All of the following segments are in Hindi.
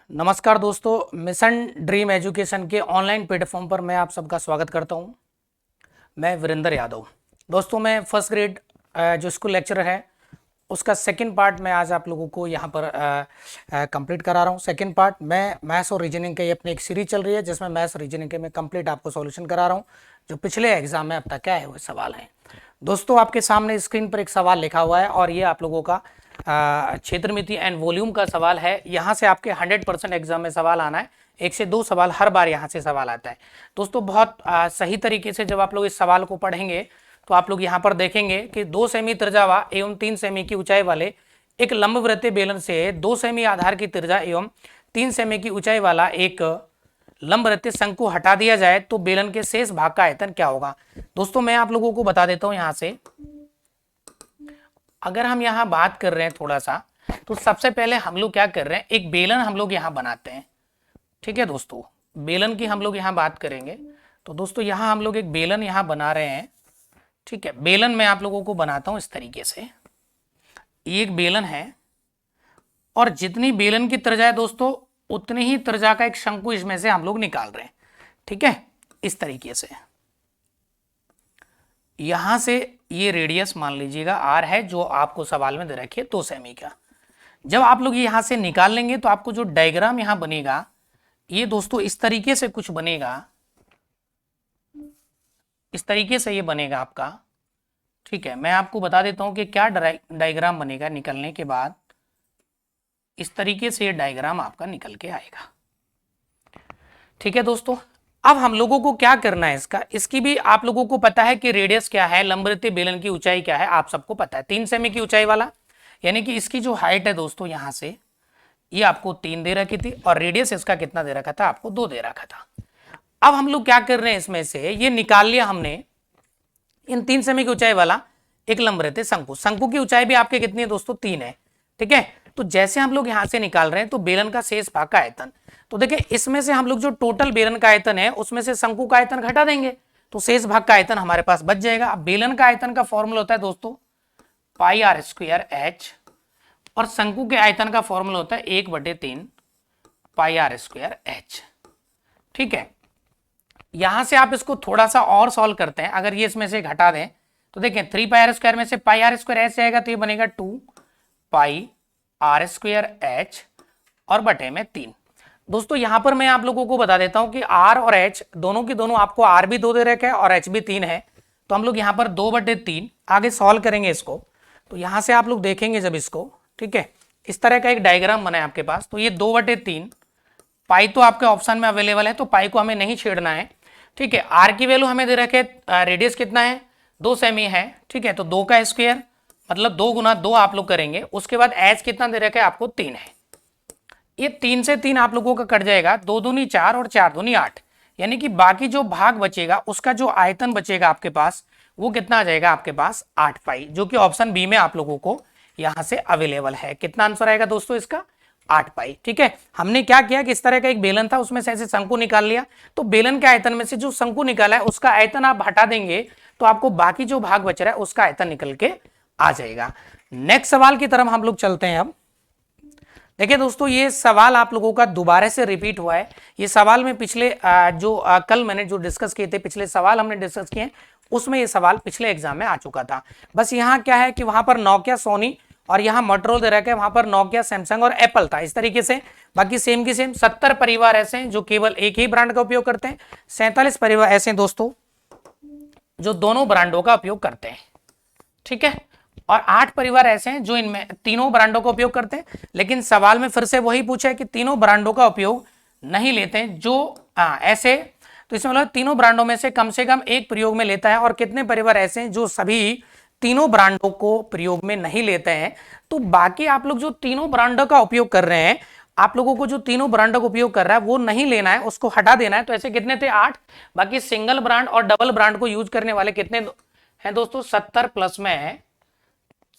नमस्कार दोस्तों, मिशन ड्रीम एजुकेशन के ऑनलाइन प्लेटफॉर्म पर मैं आप सबका स्वागत करता हूं। मैं वीरेंद्र यादव। दोस्तों, मैं फर्स्ट ग्रेड जो स्कूल लेक्चरर है उसका सेकंड पार्ट मैं आज आप लोगों को यहां पर कंप्लीट करा रहा हूं। सेकंड पार्ट मैं मैथ्स और रीजनिंग की अपनी एक सीरीज चल रही है जिसमें मैथ्स रीजनिंग के मैं कंप्लीट आपको सॉल्यूशन करा रहा हूं जो पिछले एग्जाम में अब तक क्या है वो सवाल हैं। दोस्तों, आपके सामने स्क्रीन पर एक सवाल लिखा हुआ है और ये आप लोगों का क्षेत्रमिति एंड वॉल्यूम का सवाल है। यहाँ से आपके 100% एग्जाम में सवाल आना है। 1 से 2 सवाल हर बार यहाँ से सवाल आता है। दोस्तों, बहुत सही तरीके से जब आप लोग इस सवाल को पढ़ेंगे तो आप लोग यहाँ पर देखेंगे कि 2 सेमी त्रिज्या एवं 3 सेमी की ऊंचाई वाले एक लंबवृत्तीय बेलन से 2 सेमी आधार की त्रिज्या एवं 3 सेमी की ऊंचाई वाला एक लंबवृत्तीय शंकु हटा दिया जाए तो बेलन के शेष भाग का आयतन क्या होगा। दोस्तों, मैं आप लोगों को बता देता हूँ यहाँ से, अगर हम यहाँ बात कर रहे हैं थोड़ा सा, तो सबसे पहले हम लोग क्या कर रहे हैं, एक बेलन हम लोग यहाँ बनाते हैं। ठीक है दोस्तों, बेलन की हम लोग यहाँ बात करेंगे। तो दोस्तों, यहाँ हम लोग एक बेलन यहाँ बना रहे हैं। ठीक है, बेलन मैं आप लोगों को बनाता हूँ इस तरीके से। एक बेलन है और जितनी बेलन की त्रिज्या है दोस्तों उतनी ही त्रिज्या का एक शंकु इसमें से हम लोग निकाल रहे हैं। ठीक है, इस तरीके से यहां से ये रेडियस मान लीजिएगा आर है जो आपको सवाल में दे रखी है 2 सेमी का। जब आप लोग यहां से निकाल लेंगे तो आपको जो डायग्राम यहां बनेगा ये दोस्तों इस तरीके से कुछ बनेगा। इस तरीके से ये बनेगा आपका। ठीक है, मैं आपको बता देता हूं कि क्या डायग्राम बनेगा। निकलने के बाद इस तरीके से ये डायग्राम आपका निकल के आएगा। ठीक है दोस्तों, अब हम लोगों को क्या करना है, इसकी भी आप लोगों को पता है कि रेडियस क्या है, लंबवृत्तीय बेलन की ऊंचाई क्या है, आप सबको पता है 3 सेमी की ऊंचाई वाला, यानी कि इसकी जो हाइट है दोस्तों यहां से ये आपको 3 दे रखी थी और रेडियस इसका कितना दे रखा था, आपको 2 दे रखा था। अब हम लोग क्या कर रहे हैं, इसमें से ये निकाल लिया हमने इन 3 सेमी की ऊंचाई वाला एक लंबवृत्तीय शंकु। शंकु की ऊंचाई भी आपके कितनी है दोस्तों, 3 है। ठीक है, तो जैसे हम लोग यहां से निकाल रहे हैं तो बेलन का शेष भाग का आयतन, तो देखिए इसमें से हम लोग जो टोटल बेलन का आयतन है उसमें से शंकु का आयतन घटा देंगे तो शेष भाग का आयतन हमारे पास बच जाएगा। अब बेलन का आयतन का फॉर्मूला होता है दोस्तों पाई आर स्क्वायर एच और शंकु के आयतन का फॉर्मूला होता है 1/3 पाई आर स्क्वायर एच। ठीक है, यहां से आप इसको थोड़ा सा और सॉल्व करते हैं। अगर ये इसमें से घटा दें तो देखें 3 पाई आर स्क्वायर में से पाई आर स्क्वायर एच जाएगा तो ये बनेगा 2 पाई आर स्क्वायर एच और बटे में 3। दोस्तों, यहां पर मैं आप लोगों को बता देता हूं कि आर और एच दोनों की दोनों आपको आर भी 2 दे रखा है और एच भी 3 है, तो हम लोग यहां पर 2/3 आगे सॉल्व करेंगे इसको। तो यहां से आप लोग देखेंगे जब इसको, ठीक है, इस तरह का एक डायग्राम बना है आपके पास, तो ये 2/3 पाई तो आपके ऑप्शन में अवेलेबल है तो पाई को हमें नहीं छेड़ना है। ठीक है, आर की वैल्यू हमें दे रखे, रेडियस कितना है 2 सेमी है। ठीक है, तो 2 का स्क्वायर मतलब 2 गुना 2 आप लोग करेंगे। उसके बाद एच कितना दे रखा है आपको 3 है। ये 3 से 3 आप लोगों का कट जाएगा, 2 दूनी 4 और 4 दूनी 8, यानी कि बाकी जो भाग बचेगा उसका जो आयतन बचेगा आपके पास वो कितना आ जाएगा आपके पास 8 पाई, जो कि ऑप्शन बी में आप लोगों को यहां से अवेलेबल है। कितना आंसर आएगा दोस्तों इसका 8 पाई। ठीक है, हमने क्या किया कि इस तरह का एक बेलन था उसमें से ऐसे शंकु निकाल लिया, तो बेलन के आयतन में से जो शंकु निकाला है उसका आयतन आप हटा देंगे तो आपको बाकी जो भाग बच रहा है उसका आयतन निकल के आ जाएगा। नेक्स्ट सवाल की तरफ हम लोग चलते हैं। अब देखिए दोस्तों, ये सवाल आप लोगों का दोबारा से रिपीट हुआ है। ये सवाल में पिछले कल मैंने जो डिस्कस किए थे, पिछले सवाल हमने डिस्कस किए उसमें ये सवाल पिछले एग्जाम में आ चुका था। बस यहाँ क्या है कि वहां पर नोकिया सोनी और यहाँ मोटोरोला दे रखा है, वहां पर नोकिया सैमसंग और एप्पल था इस तरीके से। बाकी सेम की सेम 70 परिवार ऐसे हैं जो केवल एक ही ब्रांड का उपयोग करते हैं, 47 परिवार ऐसे हैं दोस्तों जो दोनों ब्रांडों का उपयोग करते हैं। ठीक है, और 8 परिवार ऐसे हैं जो इनमें तीनों ब्रांडों का उपयोग करते हैं। लेकिन सवाल में फिर से वही पूछा है कि तीनों ब्रांडों का उपयोग नहीं लेते हैं जो ऐसे, तो इसमें मतलब तीनों ब्रांडों में से कम एक प्रयोग में लेता है। और कितने परिवार ऐसे हैं जो सभी तीनों ब्रांडों को प्रयोग में नहीं लेते हैं। तो बाकी आप लोग जो तीनों ब्रांडों का उपयोग कर रहे हैं, आप लोगों को जो तीनों ब्रांडों का उपयोग कर रहा है वो नहीं लेना है, उसको हटा देना है। तो ऐसे कितने थे 8। बाकी सिंगल ब्रांड और डबल ब्रांड को यूज करने वाले कितने हैं दोस्तों 70 प्लस में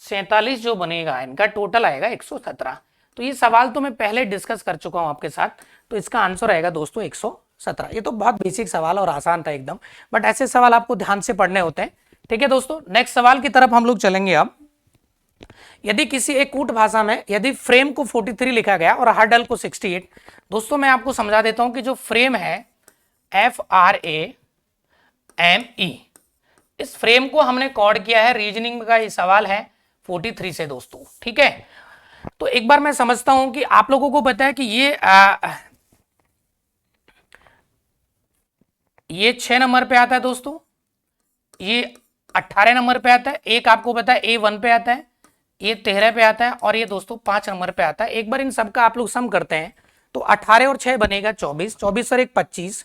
47 जो बनेगा, इनका टोटल आएगा 117। तो ये सवाल तो मैं पहले डिस्कस कर चुका हूं आपके साथ, तो इसका आंसर आएगा दोस्तों 117। ये तो बहुत बेसिक सवाल और आसान था एकदम, बट ऐसे सवाल आपको ध्यान से पढ़ने होते हैं। ठीक है दोस्तों, नेक्स्ट सवाल की तरफ हम लोग चलेंगे। अब यदि किसी एक कूट भाषा में यदि फ्रेम को 43 लिखा गया और हर डल को 68, दोस्तों मैं आपको समझा देता हूं कि जो फ्रेम है FRAME, इस फ्रेम को हमने कोड किया है, रीजनिंग का ये सवाल है 43 से दोस्तों, ठीक है। तो एक बार मैं समझता हूं कि आप लोगों को पता है कि ये 6 नंबर पे आता है दोस्तों, ये 18 नंबर पे आता है, एक आपको पता है A1 पे आता है, ये 13 पे आता है और ये दोस्तों 5 नंबर पे आता है। एक बार इन सबका आप लोग सम करते हैं तो 18 और 6 बनेगा 24, 24 और 1 25,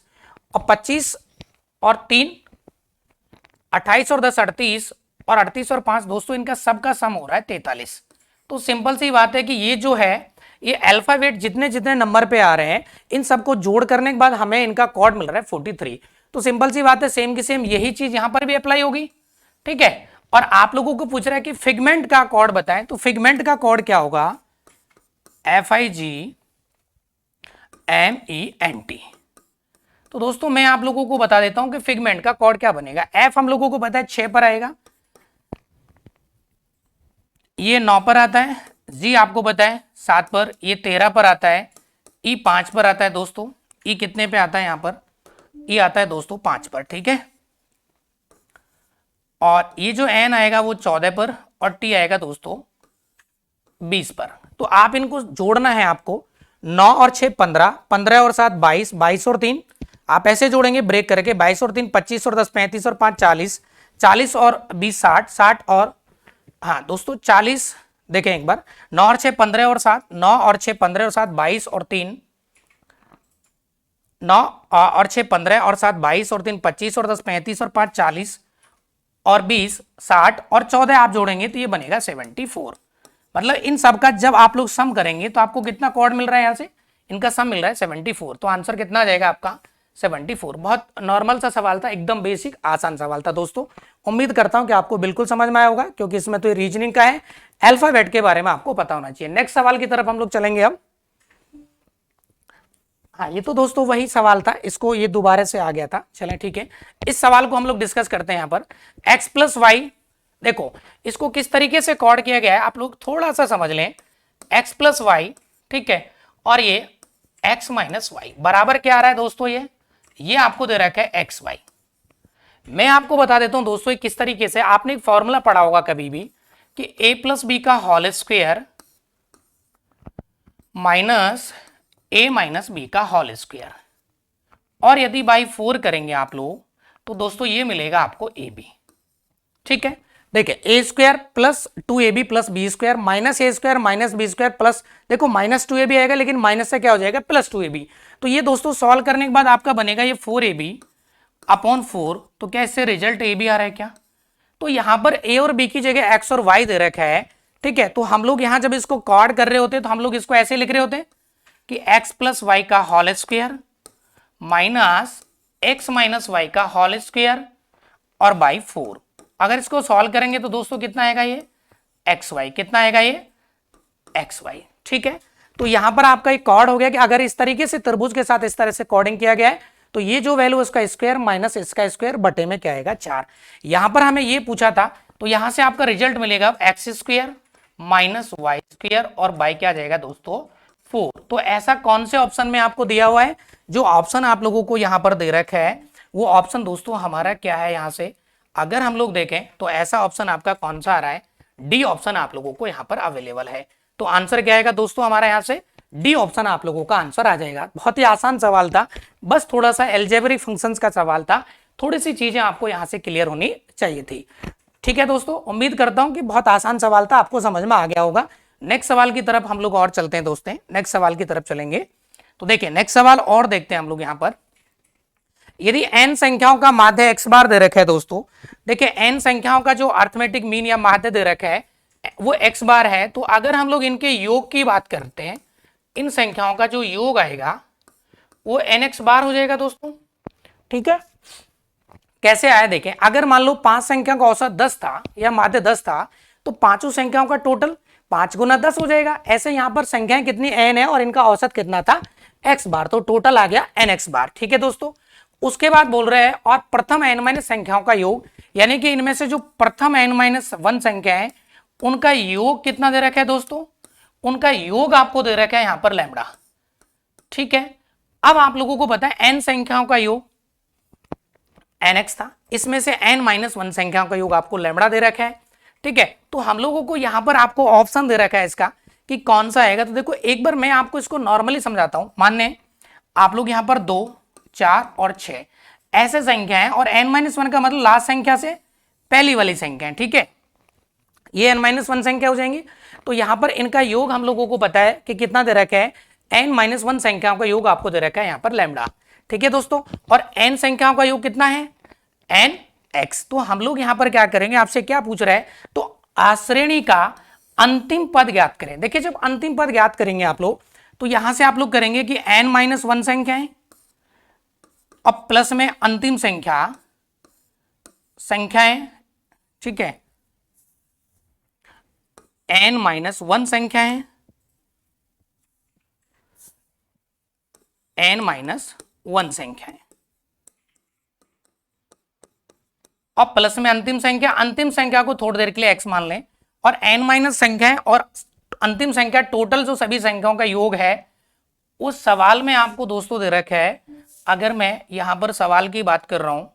और 25 और 3 28 और 10 38, और 38 और 5 दोस्तों इनका सबका सम हो रहा है 43। तो सिंपल सी बात है कि ये जो है ये अल्फाबेट जितने जितने नंबर पे आ रहे हैं इन सबको जोड़ करने के बाद हमें इनका कोड मिल रहा है 43। तो सिंपल सी बात है, सेम की सेम यही चीज यहां पर भी अप्लाई होगी, ठीक है। और आप लोगों को पूछ रहा है कि फिगमेंट का कोड बताएं, तो फिगमेंट का कोड क्या होगा, FIGMENT। तो दोस्तों मैं आप लोगों को बता देता हूं कि फिगमेंट का कोड क्या बनेगा। F हम लोगों को पता है 6 पर आएगा, ये 9 पर आता है, G आपको पता है 7 पर, ये 13 पर आता है, E 5 पर आता है दोस्तों, E कितने पे आता है यहां पर, E आता है दोस्तों 5 पर, ठीक है। और ये जो N आएगा वो 14 पर, और T आएगा दोस्तों 20 पर। तो आप इनको जोड़ना है आपको, 9 और 6 15, 15 और 7 22, 22 और 3 आप ऐसे जोड़ेंगे ब्रेक करके, 22 और 3 25 और 10 35 और 5 40, 40 और 20 60, 60 और हाँ दोस्तों 40, देखें एक बार, 9 और 6 15 और 7, 9 और 6 15 और 7 22 और 3, 9 और 6 15 और 7 22 और 3 25 और 10 35 और 5 40 और 20 60 और 14 आप जोड़ेंगे तो ये बनेगा 74। मतलब इन सब का जब आप लोग सम करेंगे तो आपको कितना कोड मिल रहा है, यहां से इनका सम मिल रहा है 74। तो आंसर कितना आ जाएगा आपका 74। बहुत नॉर्मल सा सवाल था, एकदम बेसिक आसान सवाल था दोस्तों। उम्मीद करता हूं कि आपको बिल्कुल समझ में आया होगा, क्योंकि इसमें तो रीजनिंग का है, अल्फाबेट के बारे में आपको पता होना चाहिए। नेक्स्ट सवाल की तरफ हम लोग चलेंगे अब। हाँ ये तो दोस्तों वही सवाल था, इसको ये दोबारा से आ गया था, चलें ठीक है। इस सवाल को हम लोग डिस्कस करते हैं यहाँ पर। x प्लस वाई, देखो इसको किस तरीके से कोड किया गया है आप लोग थोड़ा सा समझ लें। x प्लस वाई, ठीक है, और ये x माइनस वाई बराबर क्या आ रहा है दोस्तों, ये आपको दे रखा है एक्स वाई। मैं आपको बता देता हूं दोस्तों किस तरीके से, आपने एक फॉर्मूला पढ़ा होगा कभी भी कि a प्लस बी का whole square minus a minus B का होल स्क्वायर, और यदि बाई 4 करेंगे आप लोग तो दोस्तों ये मिलेगा आपको ab, ठीक है। देखिए ए स्क्वायर प्लस 2ab प्लस B square minus A square minus B square plus, देखो माइनस 2ab आएगा लेकिन माइनस से क्या हो जाएगा प्लस 2ab। तो ये दोस्तों सॉल्व करने के बाद आपका बनेगा ये 4ab अपॉन 4। तो क्या इससे रिजल्ट ab आ रहा है क्या, तो यहां पर a और b की जगह x और y दे रखा है, ठीक है। तो हम लोग यहां जब इसको कॉर्ड कर रहे होते तो हम लोग इसको ऐसे लिख रहे होते कि x प्लस वाई का whole square minus x minus Y का होल स्क्वायर और बाई 4। अगर इसको सॉल्व करेंगे तो दोस्तों कितना आएगा ये एक्स वाई, कितना आएगा ये एक्स वाई, ठीक है। तो यहां पर आपका एक कॉर्ड हो गया कि अगर इस तरीके से तरबूज के साथ इस तरह से कॉर्डिंग किया गया है तो ये जो वैल्यू इसका स्क्वायर माइनस इसका स्क्वायर बटे में क्या आएगा 4। यहां पर हमें ये पूछा था, तो यहां से आपका रिजल्ट मिलेगा X square minus Y square और बाई क्या आ जाएगा दोस्तों 4। तो ऐसा कौन से ऑप्शन में आपको दिया हुआ है, जो ऑप्शन आप लोगों को यहां पर दे रखा है वो ऑप्शन दोस्तों हमारा क्या है, यहां से अगर हम लोग देखें तो ऐसा ऑप्शन आपका कौन सा आ रहा है, डी ऑप्शन आप लोगों को यहां पर अवेलेबल है। तो आंसर क्या आएगा दोस्तों हमारा, यहां से डी ऑप्शन आप लोगों का आंसर आ जाएगा। बहुत ही आसान सवाल था, बस थोड़ा सा एल्जेब्रिक फंक्शंस का सवाल था, थोड़ी सी चीजें आपको यहां से क्लियर होनी चाहिए थी, ठीक है दोस्तों। उम्मीद करता हूं कि बहुत आसान सवाल था, आपको समझ में आ गया होगा। नेक्स्ट सवाल की तरफ हम लोग और चलते हैं दोस्तों, नेक्स्ट सवाल की तरफ चलेंगे। तो देखिए नेक्स्ट सवाल और देखते हैं हम लोग यहां पर। यदि n संख्याओं का माध्य x बार दे रखा है दोस्तों, देखिए n संख्याओं का जो अर्थमेटिक मीन या माध्य दे रखा है वो x बार है, तो अगर हम लोग इनके योग की बात करते हैं, इन संख्याओं का जो योग आएगा वो nx बार हो जाएगा दोस्तों, ठीक है। कैसे आया देखें, अगर मान लो 5 संख्या का औसत 10 था या माध्य 10 था तो पांचों संख्याओं का टोटल 5 गुना 10 हो जाएगा। ऐसे यहां पर संख्याएं कितनी n है और इनका औसत कितना था x बार, तो टोटल आ गया nx बार, ठीक है दोस्तों। उसके बाद बोल रहे हैं और प्रथम n माइनस संख्याओं का योग, यानी कि इनमें से जो प्रथम n माइनस 1 संख्या है उनका योग कितना दे रखा है दोस्तों, उनका योग आपको दे रखा है यहां पर लैम्बडा। ठीक है, अब आप लोगों को पता है n संख्याओं का योग nx था, इसमें से n-1 संख्याओं का योग आपको लैम्बडा दे रखा है। ठीक है, तो हम लोगों को यहां पर आपको ऑप्शन दे रखा है इसका कि कौन सा आएगा। तो देखो एक बार मैं आपको इसको नॉर्मली समझाता हूं। मान्य आप लोग यहां पर 2, 4 और 6 ऐसे संख्या है, और n-1 का मतलब लास्ट संख्या से पहली वाली संख्या है। ठीक है, ये n-1 संख्या हो जाएंगी। तो यहां पर इनका योग हम लोगों को पता है कि कितना दे रखा है, n-1 संख्याओं का योग आपको दे रखा है यहां पर लैम्बडा। ठीक है दोस्तों, और n संख्याओं का योग कितना है, nx। तो हम लोग यहां पर क्या करेंगे, आपसे क्या पूछ रहा है, तो आश्रेणी का अंतिम पद ज्ञात करें। देखिए जब अंतिम पद ज्ञात करेंगे आप लोग, तो यहां से आप लोग करेंगे कि n-1 संख्याएं और प्लस में अंतिम संख्याएं। ठीक है, n-1 संख्याएं, n-1 संख्याएं और प्लस में अंतिम संख्या को थोड़ी देर के लिए x मान लें, और n- संख्याएं और अंतिम संख्या टोटल जो सभी संख्याओं का योग है। उस सवाल में आपको दोस्तों दे रखा है, अगर मैं यहां पर सवाल की बात कर रहा हूं,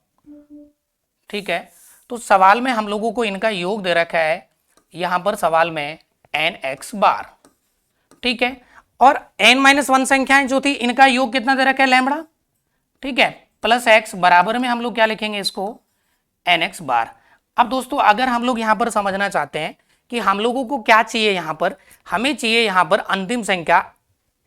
ठीक है, तो सवाल में हम लोगों को इनका योग दे रखा है यहां पर सवाल में nx बार। ठीक है, और n-1 संख्याएं जो थी इनका योग कितना दे रखा है, लैम्बडा। ठीक है, प्लस x बराबर में हम लोग क्या लिखेंगे इसको, nx बार। अब दोस्तों अगर हम लोग यहां पर समझना चाहते हैं कि हम लोगों को क्या चाहिए, यहां पर हमें चाहिए यहां पर अंतिम संख्या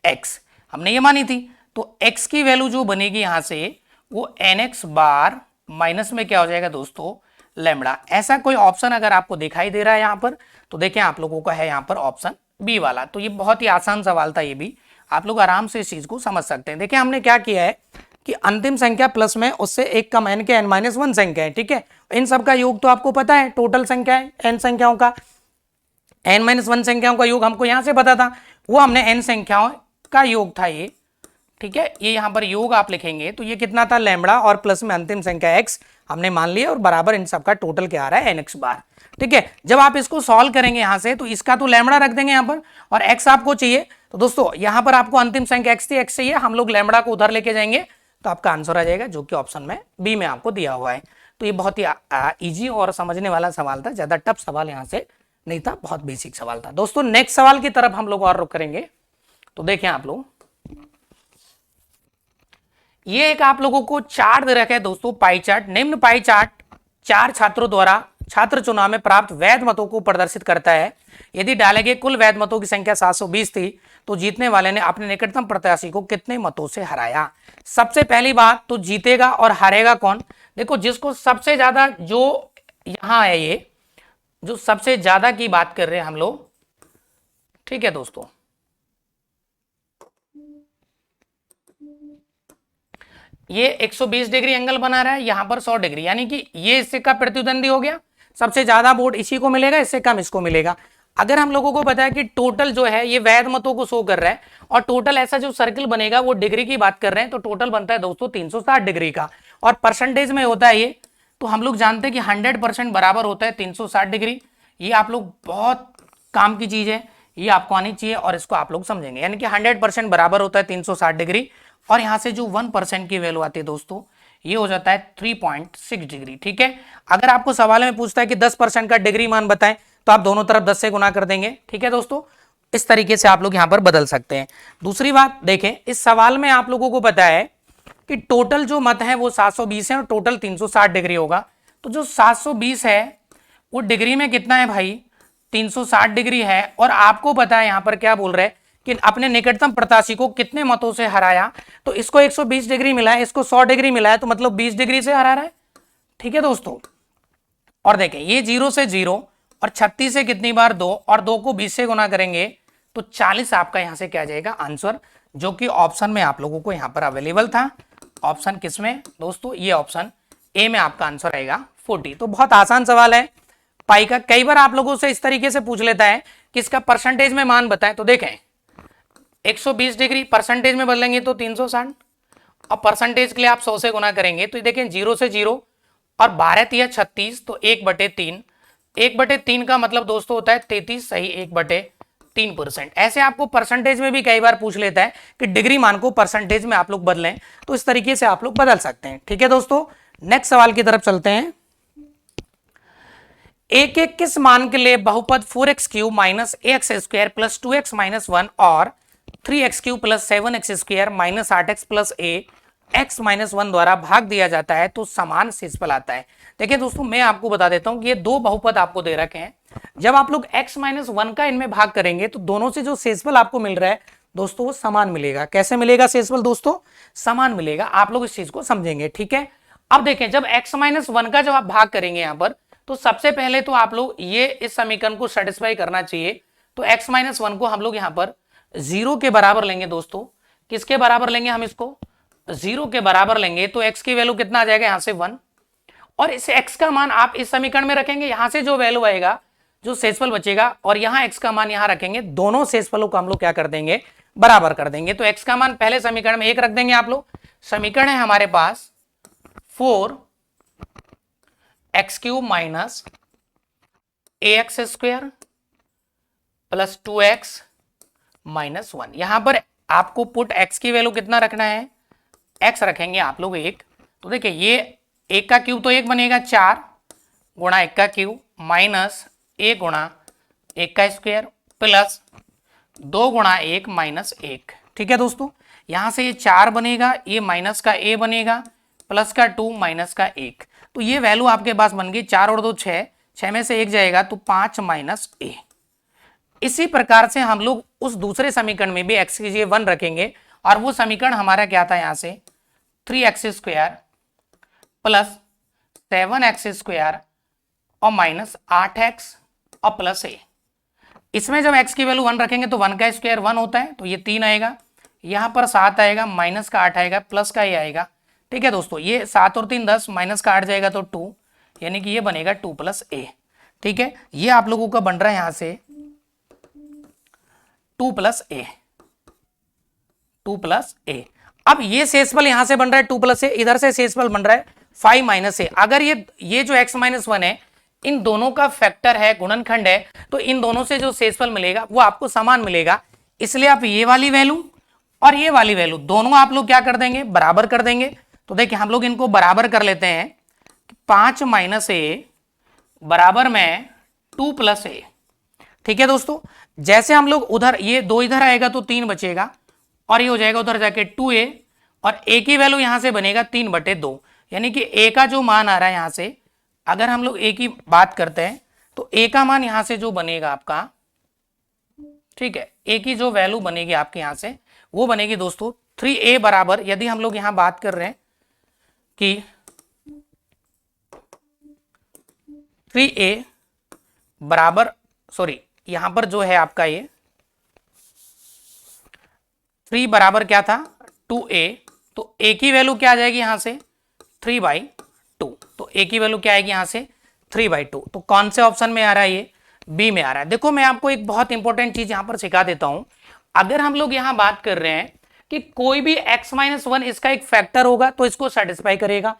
x, हमने ये मानी थी। तो x की वैल्यू जो बनेगी यहां से वो nx बार माइनस में क्या हो जाएगा दोस्तों, लैम्बडा। ऐसा कोई ऑप्शन अगर आपको दिखाई दे रहा है यहां पर, तो देखें आप लोगों का है यहां पर ऑप्शन बी वाला। तो ये बहुत ही आसान सवाल था, ये भी आप लोग आराम से इस चीज को समझ सकते हैं। देखिए हमने क्या किया है कि अंतिम संख्या प्लस में उससे एक कम n के n-1 संख्या है। ठीक है, इन सब का योग तो आपको पता है, टोटल संख्या है n संख्याओं का, n-1 संख्याओं का योग हमको यहां से पता था, वो हमने n संख्याओं का योग था ये। ठीक है, ये यहां पर योग आप लिखेंगे तो ये कितना था, लैम्बडा और प्लस में अंतिम संख्या x हमने मान लिया, और बराबर इन सब का टोटल क्या आ रहा है, nx बार। ठीक है, जब आप इसको सॉल्व करेंगे यहां से, तो इसका तो लैम्बडा रख देंगे यहां पर, और x आपको चाहिए। तो दोस्तों यहां पर आपको अंतिम संख्या x थी, x चाहिए, हम लोग लैम्बडा को उधर लेके जाएंगे, तो आपका आंसर आ जाएगा जो कि ऑप्शन में बी में आपको दिया हुआ है। तो ये बहुत ही इजी और समझने वाला सवाल था, ज्यादा टफ सवाल यहाँ से नहीं था, बहुत बेसिक सवाल था। दोस्तों नेक्स्ट सवाल की तरफ हम लोग और रुक करेंगे। तो देखें आप लोग, ये एक आप लोगों को चार्ट दे रखा है दोस्तों, पाई चार्ट। निम्न पाई चार्ट 4 छात्रों द्वारा छात्र चुनाव में प्राप्त वैध मतों को प्रदर्शित करता है। यदि डाले गए कुल वैध मतों की संख्या 720 थी, तो जीतने वाले ने अपने निकटतम प्रत्याशी को कितने मतों से हराया। सबसे पहली बात तो जीतेगा और हारेगा कौन। देखो जिसको सबसे ज्यादा, जो यहां है ये जो सबसे ज्यादा की बात कर रहे हैं हम लोग, ठीक है दोस्तों, ये 120 डिग्री एंगल बना रहा है, यहां पर 100 डिग्री, यानी कि ये इससे का प्रतिद्वंदी हो गया, सबसे ज्यादा वोट इसी को मिलेगा, इससे कम इसको मिलेगा। अगर हम लोगों को पता है कि टोटल जो है ये वैध मतों को शो कर रहा है, और टोटल ऐसा जो सर्कल बनेगा वो डिग्री की बात कर रहे हैं, तो टोटल बनता है दोस्तों 360 डिग्री का, और परसेंटेज में होता है ये, तो हम लोग जानते हैं कि 100% बराबर होता है 360 डिग्री। ये आप लोग बहुत काम की चीज है, ये आपको आनी चाहिए और इसको आप लोग समझेंगे, यानी कि 100% बराबर होता है 360 डिग्री, और यहां से जो 1% की वैल्यू आती है दोस्तों, ये हो जाता है 3.6 डिग्री। ठीक है, अगर आपको सवाल में पूछता है कि 10% का डिग्री मान बताएं, तो आप दोनों तरफ 10 से गुना कर देंगे। ठीक है दोस्तों, इस तरीके से आप लोग यहां पर बदल सकते हैं। दूसरी बात देखें, इस सवाल में आप लोगों को पता है कि टोटल जो मत है वो 720 है और टोटल 360 डिग्री होगा। तो जो 720 है वो डिग्री में कितना है भाई, 360 डिग्री है, और आपको पता है यहां पर क्या बोल रहे हैं कि अपने निकटतम प्रत्याशी को कितने मतों से हराया। तो इसको 120 डिग्री मिला है, इसको 100 डिग्री मिला है, तो मतलब 20 डिग्री से हरा रहा है। ठीक है दोस्तों, और देखें ये 0 से 0 और 36 से कितनी बार 2, और 2 को 20 से गुना करेंगे तो 40 आपका यहां से क्या जाएगा आंसर, जो कि ऑप्शन में आप लोगों को यहां पर अवेलेबल था। ऑप्शन किसमें दोस्तों, ये ऑप्शन ए में आपका आंसर आएगा 40। तो बहुत आसान सवाल है पाई का। कई बार आप लोगों से इस तरीके से पूछ लेता है कि इसका परसेंटेज में मान बताएं, तो देखें 120 डिग्री परसेंटेज में बदलेंगे तो 360, और परसेंटेज के लिए आप 100 से गुना करेंगे तो देखें 0 से 0 और 12 तिया 36, तो 1/3, 1/3 का मतलब दोस्तों होता है 33 सही 1/3%। ऐसे आपको परसेंटेज में भी कई बार पूछ लेता है कि डिग्री मान को परसेंटेज में आप लोग बदलें, तो इस तरीके से आप लोग बदल सकते हैं। ठीक है दोस्तों, नेक्स्ट सवाल की तरफ चलते हैं। एक एक किस मान के लिए बहुपद 4x³ minus ax square plus 2x minus 1 और 3x³ plus 7x square minus 8x plus a x minus 1 द्वारा भाग दिया जाता है तो समान शेषफल आता है। देखिए दोस्तों, मैं आपको बता देता हूं कि ये दो बहुपद आपको दे रखे हैं। जब आप लोग x माइनस 1 का इनमें भाग करेंगे तो दोनों से जो शेषफल आपको मिल रहा है दोस्तों वो समान मिलेगा। कैसे मिलेगा शेषफल दोस्तों? समान मिलेगा। आप लोग इस चीज को समझेंगे। ठीक है, अब देखें, जब x माइनस 1 का जब आप भाग करेंगे यहां पर, तो सबसे पहले तो आप लोग ये इस समीकरण को सेटिस्फाई करना चाहिए। तो x माइनस 1 को हम लोग यहां पर 0 के बराबर लेंगे दोस्तों। किसके बराबर लेंगे? हम इसको 0 के बराबर लेंगे तो x की वैल्यू कितना आ जाएगा? यहां से 1। और इस x का मान आप इस समीकरण में रखेंगे, यहां से जो वैल्यू आएगा, जो शेषफल बचेगा, और यहां x का मान यहां रखेंगे, दोनों शेषफलों को हम लोग क्या कर देंगे? बराबर कर देंगे। तो x का मान पहले समीकरण में 1 रख देंगे आप लोग। समीकरण है हमारे पास 4x³ minus ax square plus 2x minus 1। यहां पर आपको पुट x की वैल्यू कितना रखना है? x रखेंगे आप लोग 1। तो देखिए ये 1 का क्यूब तो 1 बनेगा, 4 गुणा 1 का क्यूब माइनस 1 गुणा 1 का स्क्वायर प्लस 2 गुणा 1 माइनस 1। ठीक है दोस्तों, यहां से ये 4 बनेगा, ये माइनस का a बनेगा, प्लस का 2 माइनस का 1। तो ये वैल्यू आपके पास बन गई 4 और 2 6, 6 में से 1 जाएगा तो 5 माइनस a। इसी प्रकार से हम लोग उस दूसरे समीकरण में भी x की जगह 1 रखेंगे, और वो समीकरण हमारा क्या था? यहां से 3x square plus 7x square और माइनस 8x और प्लस a। इसमें जब x की वैल्यू 1 रखेंगे तो 1 का स्क्वायर 1 होता है, तो ये 3 आएगा, यहां पर 7 आएगा, माइनस का 8 आएगा, प्लस का a आएगा। ठीक है दोस्तों, ये 7 और 3 10, माइनस का 8 जाएगा तो 2, यानी कि ये बनेगा 2 प्लस a। ठीक है, ये आप लोगों का बन रहा है यहां से 2 प्लस a, 2 प्लस a। अब ये शेषफल यहां से बन रहा है 2 प्लस a, इधर से शेषफल बन रहा है 5 माइनस a। अगर ये जो x माइनस 1 है, इन दोनों का फैक्टर है, गुणनखंड है, तो इन दोनों से जो शेषफल मिलेगा वो आपको समान मिलेगा। इसलिए आप ये वाली वैल्यू और ये वाली वैल्यू दोनों आप लोग क्या कर देंगे? बराबर कर देंगे। तो देखिए हम लोग इनको बराबर कर लेते हैं। 5 माइनस a बराबर में 2 प्लस a। ठीक है दोस्तों, जैसे हम लोग उधर, ये 2 इधर आएगा तो 3 बचेगा, और ये हो जाएगा उधर जाके 2a, और a की वैल्यू यहां से बनेगा 3/2, यानी कि a का जो मान आ रहा है यहां से, अगर हम लोग a की बात करते हैं तो a का मान यहां से जो बनेगा आपका, ठीक है, a की जो वैल्यू बनेगी आपके यहां से वो बनेगी दोस्तों 3a बराबर, यदि हम लोग यहां बात कर रहे हैं कि 3a बराबर, सॉरी यहां पर जो है आपका ये 3 बराबर क्या था? 2a, तो a की वैल्यू क्या आ जाएगी यहां से? 3/2। तो a की वैल्यू क्या आएगी यहां से? 3/2। तो कौन से ऑप्शन में आ रहा है? ये बी में आ रहा है। देखो मैं आपको एक बहुत इंपॉर्टेंट चीज यहां पर सिखा देता हूं। अगर हम लोग यहां बात कर रहे हैं कि कोई भी x माइनस 1 इसका एक फैक्टर होगा तो इसको सेटिस्फाई करेगा,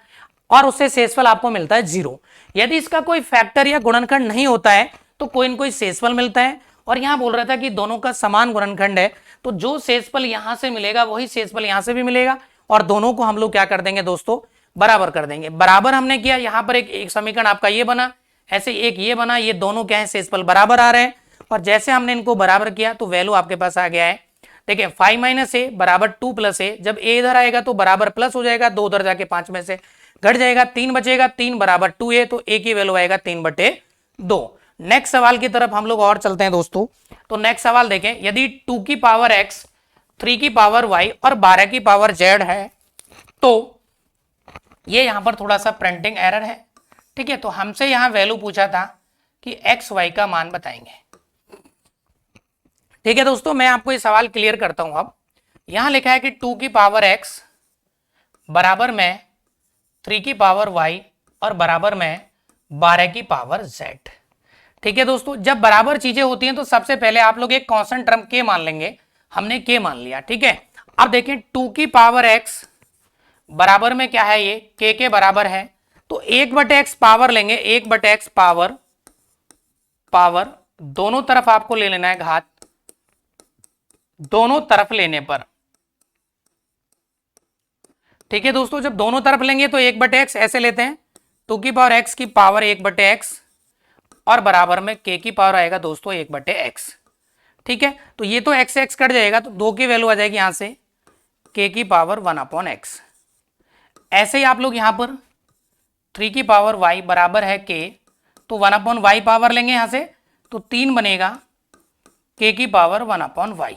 और उससे शेषफल आपको मिलता है 0। यदि इसका कोई फैक्टर या गुणनखंड नहीं होता है तो कोई न कोई शेषफल मिलता है। और यहां बोल रहा था कि दोनों का समान गुणनखंड है, तो जो शेषफल यहां से मिलेगा वही शेषफल यहां से भी मिलेगा, और दोनों को हम लोग क्या कर देंगे दोस्तों? बराबर कर देंगे। बराबर हमने किया, यहां पर एक समीकरण आपका ये बना, ऐसे एक ये बना, ये दोनों क्या है? शेषफल बराबर आ रहे हैं, और जैसे हमने इनको बराबर किया तो वैल्यू आपके पास आ गया है। देखिए 5 माइनस a बराबर 2 प्लस a, जब a इधर आएगा तो बराबर प्लस हो जाएगा, 2 उधर जाके 5 में से घट जाएगा, 3 बचेगा, 3 बराबर 2a, तो a की वैल्यू आएगा 3/2। नेक्स्ट सवाल की तरफ हम लोग और चलते हैं दोस्तों। तो नेक्स्ट सवाल देखें, यदि 2 की पावर x, 3 की पावर y और 12 की पावर z है, तो ये यहां पर थोड़ा सा प्रिंटिंग एरर है। ठीक है, तो हमसे यहां वैल्यू पूछा था कि x y का मान बताएंगे। ठीक है दोस्तों, मैं आपको ये सवाल क्लियर करता हूं। अब यहां लिखा है कि 2 की पावर x बराबर में 3 की पावर y और बराबर में 12 की पावर z। ठीक है दोस्तों, जब बराबर चीजें होती हैं तो सबसे पहले आप लोग एक कांस्टेंट टर्म k मान लेंगे। हमने k मान लिया। ठीक है, अब देखें 2 की पावर x बराबर में क्या है? ये k के बराबर है, तो 1/x पावर लेंगे, 1/x पावर पावर, दोनों तरफ आपको ले लेना है घात, दोनों तरफ लेने पर, ठीक है दोस्तों। जब दोनों तरफ लेंगे तो 1/x ऐसे लेते हैं, 2 की पावर 1/x और बराबर में k की पावर आएगा दोस्तों 1/x, ठीक है। तो ये तो x x कट जाएगा तो 2 की वैल्यू आ जाएगी यहां से k की पावर 1/x। ऐसे ही आप लोग यहां पर 3 की पावर y बराबर है k, तो 1/y पावर लेंगे यहां से तो 3 बनेगा k की पावर 1/y,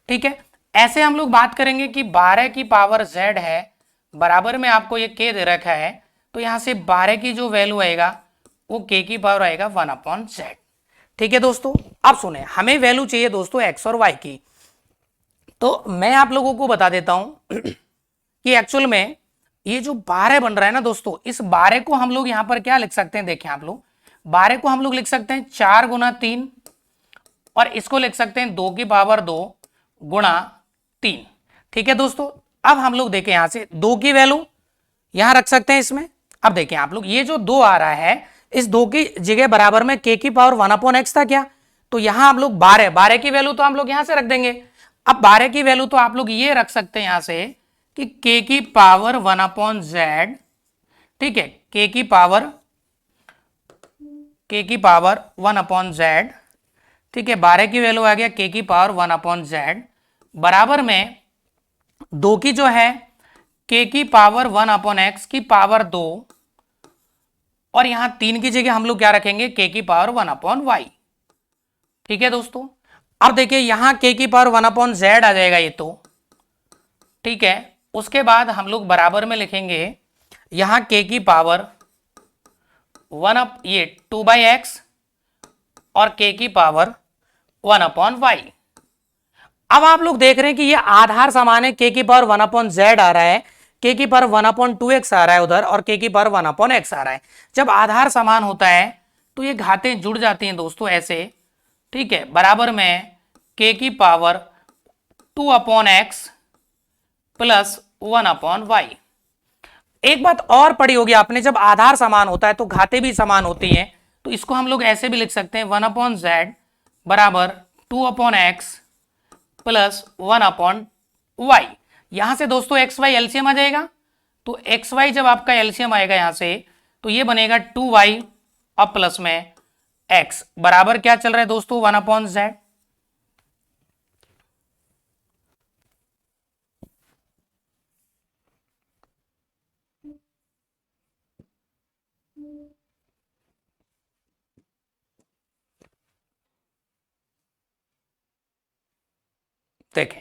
ठीक है। ऐसे हम लोग बात करेंगे कि 12 की पावर z है, बराबर में आपको ये k दे रखा है, तो यहां से 12 की जो वैल्यू आएगा वो k की पावर आएगा 1/z, ठीक है दोस्तों। अब सुने, हमें वैल्यू चाहिए दोस्तों x और y की, तो मैं आप लोगों को बता देता हूं कि एक्चुअल में ये जो 12 बन रहा है ना दोस्तों, इस 12 को हम लोग यहां पर क्या लिख सकते हैं, देखें आप लोग, 12 को हम लोग लिख सकते हैं 4 गुना 3 और इसको लिख सकते हैं 2 की पावर 2 गुणा 3, ठीक है दोस्तों। अब हम लोग देखें यहां से 2 की वैल्यू यहां रख सकते हैं इसमें। अब देखें आप लोग, ये जो 2 आ रहा है इस 2 की जगह बराबर में k की पावर 1/x था क्या, तो यहां हम लोग 12 की वैल्यू तो हम लोग यहां से रख देंगे। अब 12 की वैल्यू तो आप लोग ये रख सकते हैं यहां से कि k की पावर 1/z, ठीक है, k की पावर 1/z, ठीक है। 12 की वैल्यू आ गया k की पावर 1/z बराबर में 2 की जो है k की पावर 1/x की पावर 2 और यहां 3 की जगह हम लोग क्या रखेंगे k की पावर 1/y, ठीक है दोस्तों। अब देखिए यहां k की पावर 1/z आ जाएगा ये तो, ठीक है। उसके बाद हम लोग बराबर में लिखेंगे यहां k की पावर 2/x और k की पावर 1/y। अब आप लोग देख रहे हैं कि ये आधार समान है, k की पावर 1/z आ रहा है, k की पावर 1/2x आ रहा है उधर और k की पावर 1/x आ रहा है। जब आधार समान होता है तो ये घातें जुड़ जाती हैं दोस्तों ऐसे, ठीक है, बराबर में k की पावर 2/x प्लस 1/y। एक बात और पढ़ी होगी आपने, जब आधार समान होता है तो घातें भी समान होती हैं, तो इसको हम लोग ऐसे भी लिख सकते हैं 1/z बराबर 2/x प्लस 1/y। यहां से दोस्तों एक्स वाई एलसीएम आ जाएगा, तो एक्स वाई जब आपका एलसीएम आएगा यहां से तो ये बनेगा 2y और प्लस में x बराबर क्या चल रहा है दोस्तों 1/z। देखें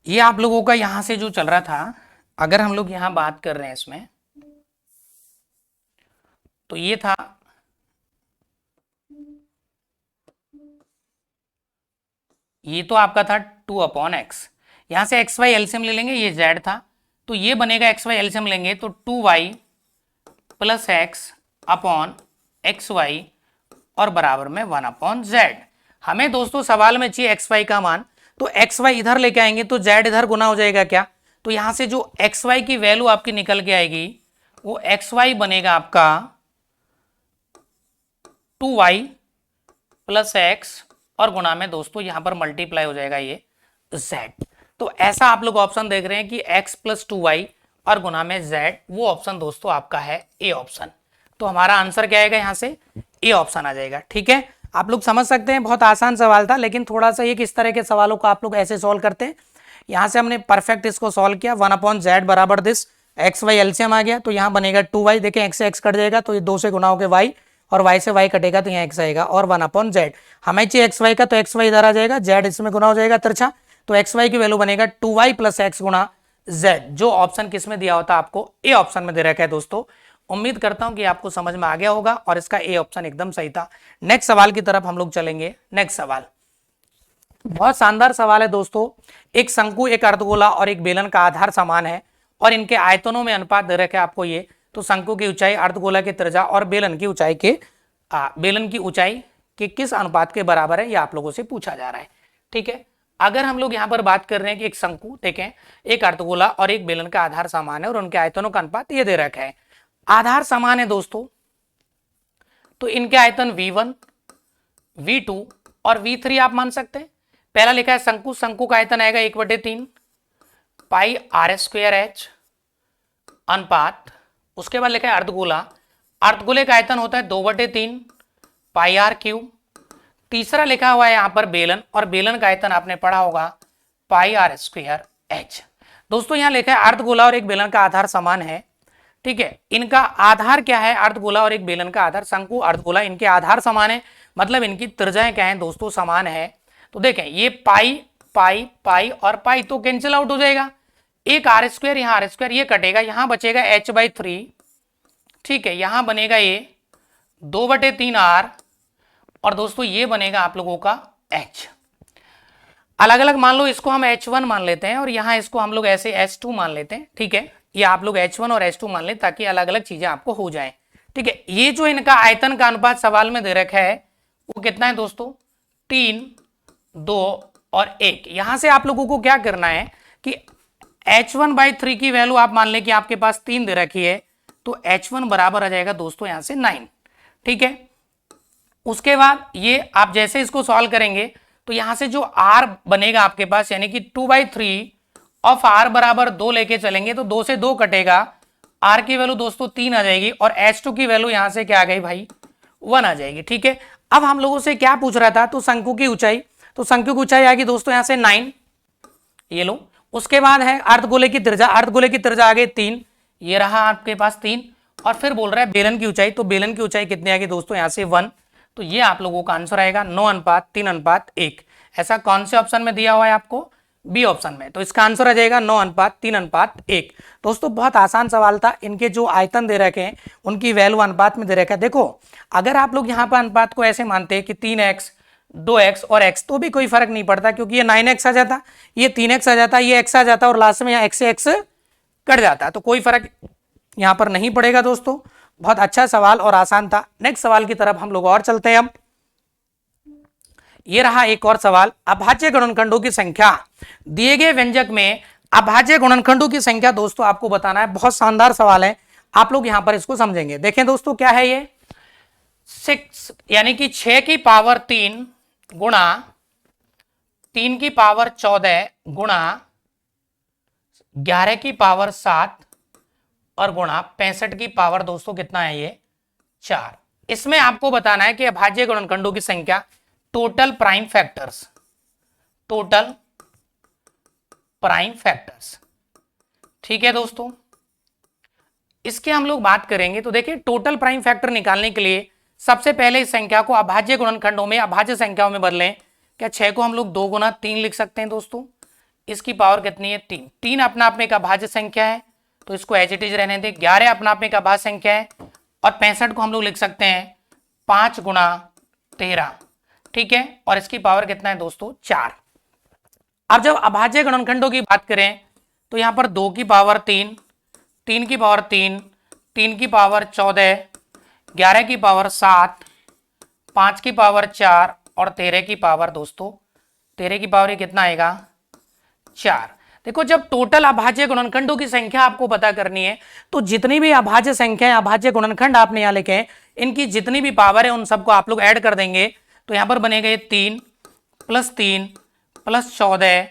ये आप लोगों का यहां से जो चल रहा था, अगर हम लोग यहां बात कर रहे हैं इसमें, तो ये था ये तो आपका था 2/x, यहां से एक्स वाई एलसीएम ले लेंगे, ये z था, तो ये बनेगा एक्स वाई एलसीएम लेंगे तो 2y plus X upon X Y और बराबर में 1/z। हमें दोस्तों सवाल में चाहिए एक्स वाई का मान, तो एक्स वाई इधर लेके आएंगे तो z इधर गुना हो जाएगा क्या, तो यहां से जो एक्स वाई की वैल्यू आपकी निकल के आएगी वो एक्स वाई बनेगा आपका 2y प्लस एक्स और गुणा में दोस्तों यहां पर मल्टीप्लाई हो जाएगा ये z। तो ऐसा आप लोग ऑप्शन देख रहे हैं कि x प्लस 2y और गुणा में z, वो ऑप्शन दोस्तों आपका है ए ऑप्शन। तो हमारा आंसर क्या आएगा यहां से ए ऑप्शन आ जाएगा, ठीक है। आप लोग समझ सकते हैं बहुत आसान सवाल था, लेकिन थोड़ा सा ये किस तरह के सवालों को आप लोग ऐसे सॉल्व करते हैं। यहां से हमने परफेक्ट इसको सॉल्व किया, 1/z बराबर दिस एक्स वाई एलसीएम आ गया तो यहाँ बनेगा 2y, देखें एक्स से एक्स कट जाएगा तो ये 2 से गुना होकर y और y से y कटेगा तो यहाँ x आएगा और 1/z। हमें चाहिए एक्स वाई का, तो एक्स वाई इधर आ जाएगा, z इसमें गुना हो जाएगा तिरछा, तो एक्स वाई की वैल्यू बनेगा 2y प्लस एक्स गुणा z, जो ऑप्शन किस में दिया होता है आपको ए ऑप्शन में दे रखा है दोस्तों। उम्मीद करता हूं कि आपको समझ में आ गया होगा और इसका ए ऑप्शन एकदम सही था। नेक्स्ट सवाल की तरफ हम लोग चलेंगे। नेक्स्ट सवाल बहुत शानदार सवाल है दोस्तों। एक शंकु, एक अर्धगोला और एक बेलन का आधार समान है और इनके आयतनों में अनुपात दे रखा है आपको ये, तो शंकु की ऊंचाई, अर्धगोला की त्रिज्या और बेलन की ऊंचाई के किस अनुपात के बराबर है, ये आप लोगों से पूछा जा रहा है, ठीक है। अगर हम लोग यहाँ पर बात कर रहे हैं कि एक शंकु, देखें एक अर्धगोला और एक बेलन का आधार समान है और उनके आयतनों का अनुपात ये दे रखा है। आधार समान है दोस्तों तो इनके आयतन V1, V2 और V3 आप मान सकते हैं। पहला लिखा है शंकु, शंकु का आयतन आएगा 1/3 पाई r² h अनुपात, उसके बाद लिखा है अर्धगोला, अर्धगोले का आयतन होता है 2/3 पाई r³। तीसरा लिखा हुआ है यहां पर बेलन, और बेलन का आयतन आपने पढ़ा होगा पाई r² h। दोस्तों यहां लिखा है अर्धगोला और एक बेलन का आधार समान है, ठीक है। इनका आधार क्या है, अर्धगोला और एक बेलन का आधार, शंकु अर्धगोला, इनके आधार समान है, मतलब इनकी त्रिज्याएं क्या है दोस्तों, समान है। तो देखें ये पाई पाई पाई और पाई तो कैंसिल आउट हो जाएगा, एक r², यहाँ r², ये कटेगा, यहाँ बचेगा h/3, ठीक है। यहां बनेगा ये 2/3 r, और दोस्तों ये बनेगा आप लोगों का h। अलग अलग मान लो, इसको हम h1 मान लेते हैं और यहाँ इसको हम लोग ऐसे h2 मान लेते हैं, ठीक है। ये आप लोग h1 और h2 मान लें ताकि अलग अलग चीजें आपको हो जाए, ठीक है। ये जो इनका आयतन का अनुपात सवाल में दे रखा है वो कितना है दोस्तों, 3, 2 और 1। यहां से आप लोगों को क्या करना है कि h1/3 की वैल्यू आप मान लें कि आपके पास 3 दे रखी है, तो h1 बराबर आ जाएगा दोस्तों यहां से 9, ठीक है। उसके बाद ये आप जैसे इसको सॉल्व करेंगे तो यहां से जो r बनेगा आपके पास, यानी कि 2/3 ऑफ r बराबर 2 लेके चलेंगे तो 2 से 2 कटेगा, r की वैल्यू दोस्तों 3 आ जाएगी, और h2 की वैल्यू यहां से क्या आ गई भाई, 1 आ जाएगी, ठीक है। अब हम लोगों से क्या पूछ रहा था, तो शंकु की ऊंचाई, तो शंकु की ऊंचाई आएगी दोस्तों यहां से 9, ये लो। उसके बाद है अर्धगोले की त्रिज्या, अर्धगोले की त्रिज्या आ गई 3, ये रहा आपके पास 3, और फिर बोल रहा है बेलन की ऊंचाई, तो बेलन की ऊंचाई कितनी आएगी दोस्तों यहां से 1। तो ये आप लोगों का आंसर आएगा 9:3:1। ऐसा कौन से ऑप्शन में दिया हुआ है आपको, बी ऑप्शन में। तो इसका आंसर आ जाएगा 9:3:1। दोस्तों बहुत आसान सवाल था, इनके जो आयतन दे रखे हैं उनकी वैल्यू अनुपात में दे रखा है। देखो अगर आप लोग यहाँ पर अनुपात को ऐसे मानते हैं कि 3x 2x और x, तो भी कोई फर्क नहीं पड़ता, क्योंकि ये 9x आ जाता, ये 3x आ जाता, ये x आ जाता, और लास्ट में यहाँ x से x कट जाता, तो कोई फर्क यहाँ पर नहीं पड़ेगा। दोस्तों बहुत अच्छा सवाल और आसान था। नेक्स्ट सवाल की तरफ हम लोग और चलते हैं। अब ये रहा एक और सवाल, अभाज्य गुणनखंडों की संख्या, दिए गए व्यंजक में अभाज्य गुणनखंडों की संख्या दोस्तों आपको बताना है। बहुत शानदार सवाल है, आप लोग यहां पर इसको समझेंगे। देखें दोस्तों क्या है ये, 6 यानी कि 6 की पावर 3 गुणा 3 की पावर 14 गुणा 11 की पावर 7 और गुणा 65 की पावर दोस्तों कितना है ये 4। इसमें आपको बताना है कि अभाज्य गुणनखंडों की संख्या, total prime factors, total prime factors, ठीक है दोस्तों। इसके हम लोग बात करेंगे। तो देखिए टोटल प्राइम फैक्टर निकालने के लिए सबसे पहले इस संख्या को अभाज्य गुणनखंडों में, अभाज्य संख्याओं में बदलें। क्या 6 को हम लोग 2 गुना 3 लिख सकते हैं दोस्तों, इसकी पावर कितनी है 3। 3 अपना आप में एक अभाज्य संख्या है तो इसको एज इट इज रहने दें। 11 अपना आप में एक अभाज्य संख्या है, और 65 को हम लोग लिख सकते हैं 5 गुणा 13, ठीक है, और इसकी पावर कितना है दोस्तों 4। अब जब अभाज्य गुणनखंडों की बात करें तो यहां पर 2 की पावर 3, 3 की पावर 3, 3 की पावर 14, 11 की पावर 7, 5 की पावर 4 और 13 की पावर दोस्तों, 13 की पावर ये कितना आएगा 4। देखो जब टोटल अभाज्य गुणनखंडों की संख्या आपको पता करनी है तो जितनी भी अभाज्य संख्या है, अभाज्य गुणनखंड आपने यहाँ लिखे हैं, इनकी जितनी भी पावर है उन सबको आप लोग ऐड कर देंगे। तो यहाँ पर बनेगा ये 3 + 3 + 14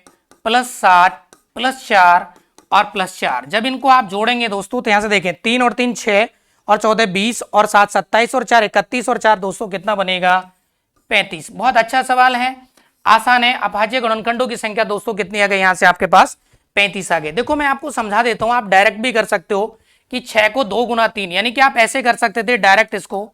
+ 7 + 4 और +4। जब इनको आप जोड़ेंगे दोस्तों तो यहाँ से देखें 3 और 3 6 और 14 20 और 7 27 और 4 31 और 4 दोस्तों कितना बनेगा 35। बहुत अच्छा सवाल है, आसान है। अभाज्य गुणनखंडों की संख्या दोस्तों कितनी आ गई, यहाँ से आपके पास 35 आ गए। देखो मैं आपको समझा देता हूँ, आप डायरेक्ट भी कर सकते हो कि 6 को 2 गुना 3, यानी कि आप ऐसे कर सकते थे डायरेक्ट इसको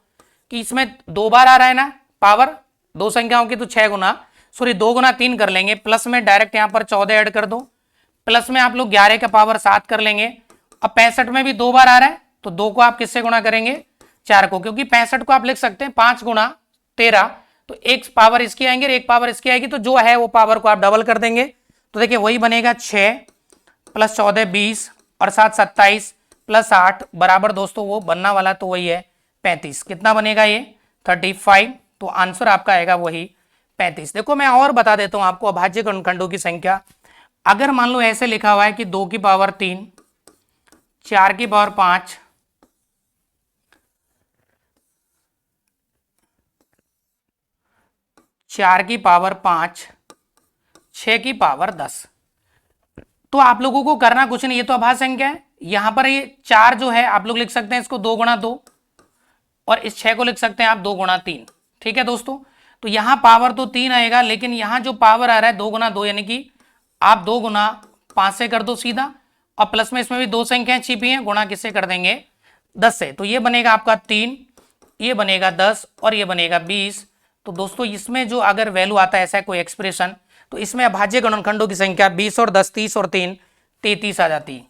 कि इसमें 2 बार आ रहा है ना पावर, 2 संख्याओं की, तो 6 गुना 2 गुना 3 कर लेंगे, प्लस में डायरेक्ट यहाँ पर 14 ऐड कर दो, प्लस में आप लोग 11 का पावर 7 कर लेंगे। अब 65 में भी 2 बार आ रहा है तो 2 को आप किससे गुणा करेंगे 4 को, क्योंकि 65 को आप लिख सकते हैं 5 गुणा 13, तो एक पावर इसकी आएंगे और एक पावर इसकी आएगी, तो जो है वो पावर को आप डबल कर देंगे। तो देखिए वही बनेगा 6 + 14 20 और 7 27 + 8 बराबर दोस्तों वो बनना वाला तो वही है 35। कितना बनेगा ये 35। तो आंसर आपका आएगा वही 35। देखो मैं और बता देता हूं आपको अभाज्य गुणनखंडों की संख्या। अगर मान लो ऐसे लिखा हुआ है कि 2 की पावर 3, 4 की पावर 5, 4 की पावर 5, 6 की पावर 10। तो आप लोगों को करना कुछ नहीं, ये तो अभाज्य संख्या है। यहां पर ये 4 जो है आप लोग लिख सकते हैं इसको 2 गुणा 2, और इस 6 को लिख सकते हैं आप 2 गुणा 3। ठीक है दोस्तों, तो यहां पावर तो 3 आएगा, लेकिन यहां जो पावर आ रहा है 2 गुना 2, यानी कि आप 2 गुना 5 से कर दो सीधा, और प्लस में इसमें भी दो संख्याएं छिपी हैं, गुणा किससे कर देंगे 10 से। तो ये बनेगा आपका 3, ये बनेगा 10 और ये बनेगा 20। तो दोस्तों इसमें जो अगर वैल्यू आता है ऐसा कोई एक्सप्रेशन, तो इसमें अभाज्य गुणनखंडों की संख्या 20 और 10, 30 और 3, 33 आ जाती।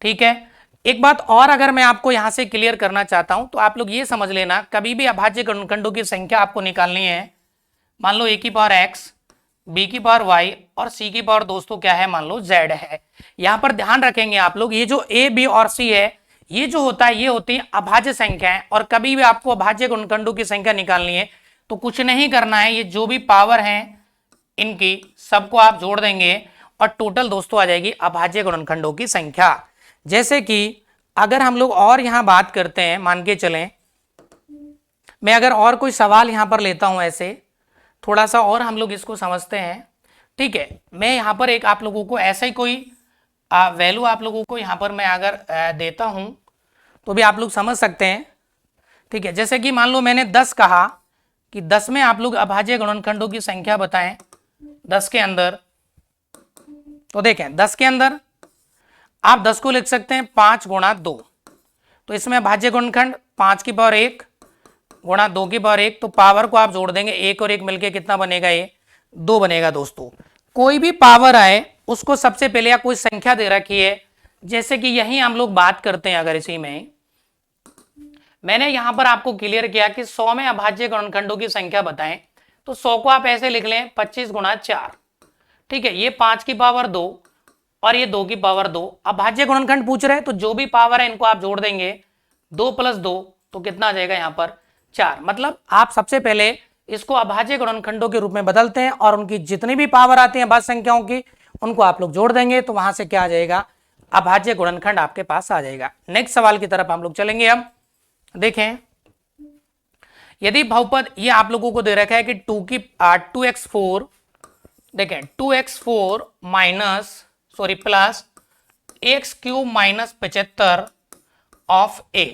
ठीक है, एक बात और अगर मैं आपको यहां से क्लियर करना चाहता हूं, तो आप लोग ये समझ लेना, कभी भी अभाज्य गुणनखंडों की संख्या आपको निकालनी है, मान लो a की पावर x, b की पावर y और c की पावर दोस्तों क्या है, मान लो z है। यहां पर ध्यान रखेंगे आप लोग, ये जो a, b और c है, ये जो होता है ये होती है अभाज्य संख्याएं। और कभी भी आपको अभाज्य गुणनखंडों की संख्या निकालनी है तो कुछ नहीं करना है, ये जो भी पावर है इनकी सबको आप जोड़ देंगे और टोटल दोस्तों आ जाएगी अभाज्य गुणनखंडों की संख्या। जैसे कि अगर हम लोग और यहां बात करते हैं, मान के चलें मैं अगर और कोई सवाल यहां पर लेता हूं, ऐसे थोड़ा सा और हम लोग इसको समझते हैं। ठीक है, मैं यहां पर एक आप लोगों को ऐसा ही कोई वैल्यू आप लोगों को यहां पर मैं अगर देता हूं तो भी आप लोग समझ सकते हैं। ठीक है, जैसे कि मान लो मैंने 10 कहा कि 10 में आप लोग अभाज्य गुणनखंडों की संख्या बताएं 10 के अंदर। तो देखें 10 के अंदर आप 10 को लिख सकते हैं 5 गुणा 2, तो इसमें अभाज्य गुणनखंड 5 की पावर 1 गुणा 2 की पावर 1, तो पावर को आप जोड़ देंगे, 1 और 1 मिलके कितना बनेगा, ये 2 बनेगा। दोस्तों कोई भी पावर आए उसको सबसे पहले या कोई संख्या दे रखी है, जैसे कि यही हम लोग बात करते हैं, अगर इसी में मैंने यहां पर आपको क्लियर किया कि 100 में अभाज्य गुणनखंडों की संख्या बताएं, तो 100 को आप ऐसे लिख लें 25 गुणा 4। ठीक है, ये 5 की पावर 2 और ये 2 की पावर 2। अभाज्य गुणनखंड पूछ रहे हैं तो जो भी पावर है इनको आप जोड़ देंगे, 2 + 2 तो कितना आ जाएगा यहाँ पर 4। मतलब आप सबसे पहले इसको अभाज्य गुणनखंडों के रूप में बदलते हैं और उनकी जितनी भी पावर आती है अभाज्य संख्याओं की उनको आप लोग जोड़ देंगे, तो वहां से क्या आ जाएगा, अभाज्य गुणनखंड आपके पास आ जाएगा। नेक्स्ट सवाल की तरफ हम लोग चलेंगे। अब देखें, यदि बहुपद ये आप लोगों को दे रखा है कि 2x4, देखें 2x4 plus x³ - 75 of a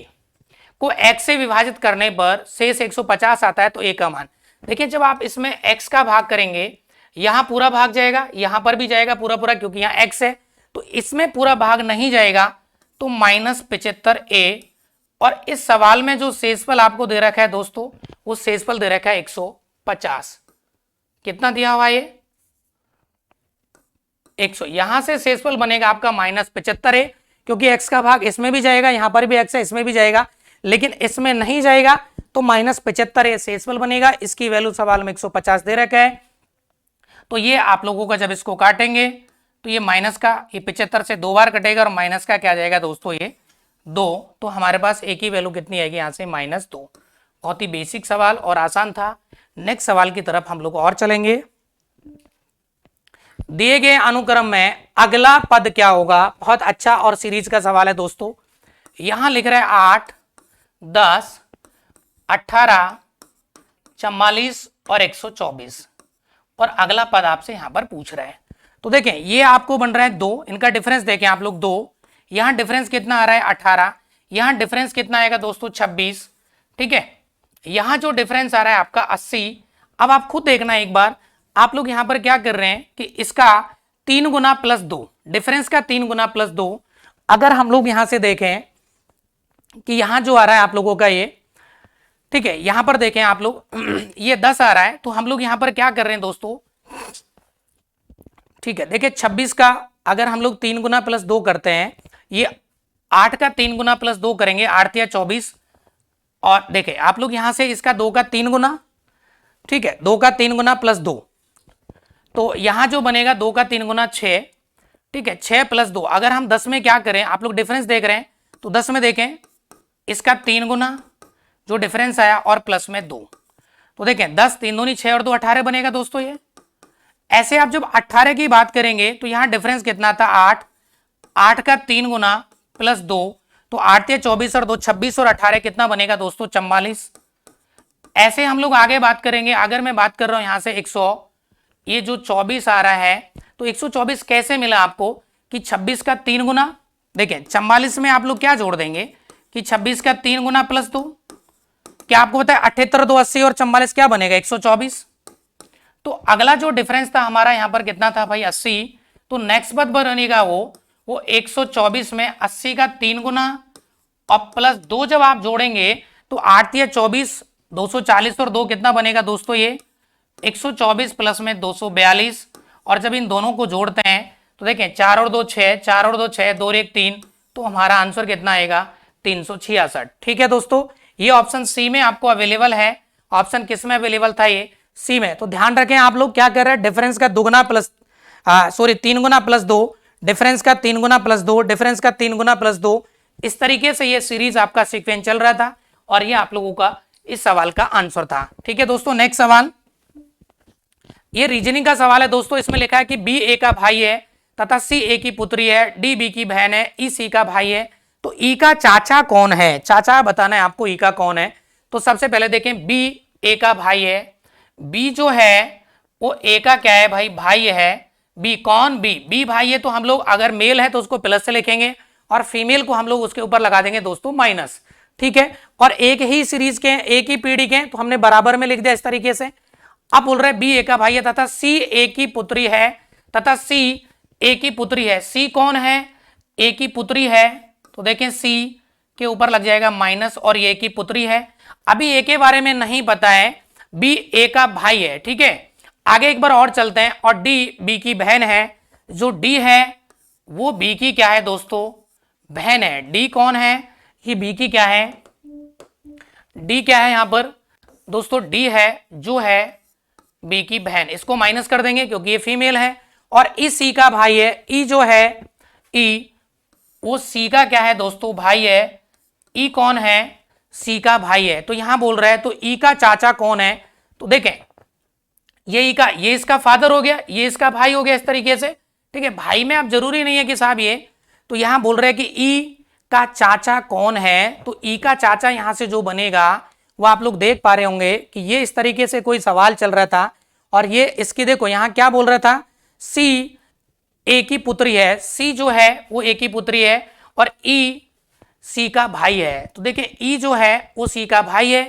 को x से विभाजित करने पर शेष 150 आता है, तो a का मान। देखिए जब आप इसमें x का भाग करेंगे, यहां पूरा भाग जाएगा, यहां पर भी जाएगा पूरा पूरा, क्योंकि यहां x है, तो इसमें पूरा भाग नहीं जाएगा, तो -75a। और इस सवाल में जो शेषफल आपको दे रखा है दोस्तों, वो शेषफल दे रखा है 150। कितना दिया हुआ ये 100। यहां से शेषफल बनेगा आपका -75 है, क्योंकि x का भाग इसमें भी जाएगा, यहां पर भी x है, इसमें भी जाएगा, लेकिन इसमें नहीं जाएगा, तो -75 है शेषफल बनेगा। इसकी वैल्यू सवाल में 150 दे रखा है। तो ये आप लोगों का जब इसको काटेंगे तो ये माइनस का, ये 75 से 2 बार कटेगा और माइनस का क्या जाएगा दोस्तों, ये 2। तो हमारे पास एक ही वैल्यू कितनी आएगी यहाँ से, -2। बहुत ही बेसिक सवाल और आसान था। नेक्स्ट सवाल की तरफ हम लोग और चलेंगे। दिए गए अनुक्रम में अगला पद क्या होगा। बहुत अच्छा और सीरीज का सवाल है दोस्तों। यहां लिख रहे हैं 8, 10, 18, 44 और 124, और अगला पद आपसे यहां पर पूछ रहा है। तो देखें ये आपको बन रहा है 2, इनका डिफरेंस देखें आप लोग 2, यहां डिफरेंस कितना आ रहा है 18, यहां डिफरेंस कितना आएगा दोस्तों 26। ठीक है, यहां जो डिफरेंस आ रहा है आपका 80। अब आप खुद देखना एक बार, आप लोग यहां पर क्या कर रहे हैं कि इसका 3 गुना +2, डिफरेंस का 3 गुना +2। अगर हम लोग यहां से देखें कि यहां जो आ रहा है आप लोगों का ये, ठीक है, यहां पर देखें आप लोग ये 10 आ रहा है, तो हम लोग यहां पर क्या कर रहे हैं दोस्तों, ठीक है, देखिए 26 का अगर हम लोग 3 गुना +2 करते हैं, ये 8 का 3 गुना +2 करेंगे, 8 या 24, और देखें आप लोग यहां से इसका 2 का 3 गुना, ठीक है, 2 का 3 गुना +2, तो यहां जो बनेगा 2 का 3 गुना 6, ठीक है, 6 + 2। अगर हम 10 में क्या करें, आप लोग डिफरेंस देख रहे हैं, तो 10 में देखें इसका 3 गुना जो डिफरेंस आया और प्लस में 2, तो देखें 10, 3 दूनी 6 और 2 18 बनेगा दोस्तों। ये ऐसे आप जब 18 की बात करेंगे तो यहां डिफरेंस कितना था 8, 8 का 3 गुना +2, तो 8 या 24 और 2 26 और 18 कितना बनेगा दोस्तों 44। ऐसे हम लोग आगे बात करेंगे। अगर मैं बात कर रहा हूं यहां से 100, ये जो 24 आ रहा है, तो 124 कैसे मिला आपको कि 26 का 3 गुना, देखिए 44 में आप लोग क्या जोड़ देंगे कि 26 का 3 गुना प्लस 2, क्या आपको पता है 78 2 80 और 44 क्या बनेगा 124। तो अगला जो डिफरेंस था हमारा यहां पर कितना था भाई 80, तो नेक्स्ट पद बनेगा वो 124 में 80 का 3 गुना और प्लस 2 जब आप जोड़ेंगे तो 8 या 24, 240 और 2 कितना बनेगा दोस्तों ये 124 प्लस में 242, और जब इन दोनों को जोड़ते हैं तो देखें 4 और 2 6, 4 और 2 6, 2 और 1 3, तो हमारा आंसर कितना आएगा 366। ठीक है दोस्तों, ये ऑप्शन सी में आपको अवेलेबल है। ऑप्शन किस में अवेलेबल था, ये सी में। तो ध्यान रखें आप लोग क्या कर रहे हैं, डिफरेंस का दुगुना प्लस 3 गुना प्लस 2, डिफरेंस का 3 गुना प्लस 2, डिफरेंस का 3 गुना प्लस 2, इस तरीके से ये सीरीज आपका सीक्वेंस चल रहा था और ये आप लोगों का इस सवाल का आंसर था। ठीक है दोस्तों, नेक्स्ट सवाल, ये रीजनिंग का सवाल है दोस्तों। इसमें लिखा है कि बी ए का भाई है तथा सी ए की पुत्री है, डी बी की बहन है, ई सी का भाई है, तो ई का चाचा कौन है, चाचा बताना है आपको ई का कौन है। तो सबसे पहले देखें बी ए का भाई है, बी जो है वो ए का क्या है भाई, भाई है। बी कौन, बी भाई है, तो हम लोग अगर मेल है तो उसको प्लस से लिखेंगे और फीमेल को हम लोग उसके ऊपर लगा देंगे दोस्तों माइनस। ठीक है, और एक ही सीरीज के एक ही पीढ़ी के, तो हमने बराबर में लिख दिया इस तरीके से। अब बोल रहे बी ए का भाई है तथा सी ए की पुत्री है, तथा सी ए की पुत्री है। सी कौन है, ए की पुत्री है, तो देखें सी के ऊपर लग जाएगा माइनस और ए की पुत्री है। अभी ए के बारे में नहीं पता है, बी ए का भाई है। ठीक है, आगे एक बार और चलते हैं, और डी बी की बहन है। जो डी है वो बी की क्या है दोस्तों, बहन है। डी कौन है, ये बी की क्या है, डी क्या है यहां पर दोस्तों, डी है जो है बी की बहन। इसको माइनस कर देंगे क्योंकि ये फीमेल है। और ई सी का भाई है, ई जो है ई वो सी का क्या है दोस्तों, भाई है। ई कौन है, सी का भाई है। तो यहां बोल रहा है तो ई का चाचा कौन है, तो देखें ये ई का, ये इसका फादर हो गया, ये इसका भाई हो गया इस तरीके से। ठीक है, भाई में अब जरूरी नहीं है कि साहब ये, तो यहां बोल रहे हैं कि ई का चाचा कौन है। तो ई का चाचा यहां से जो बनेगा वो आप लोग देख पा रहे होंगे कि ये इस तरीके से कोई सवाल चल रहा था, और ये इसकी देखो यहां क्या बोल रहा था, सी ए की पुत्री है, सी जो है वो ए की पुत्री है, और ई सी का भाई है। तो देखिए ई जो है वो सी का भाई है।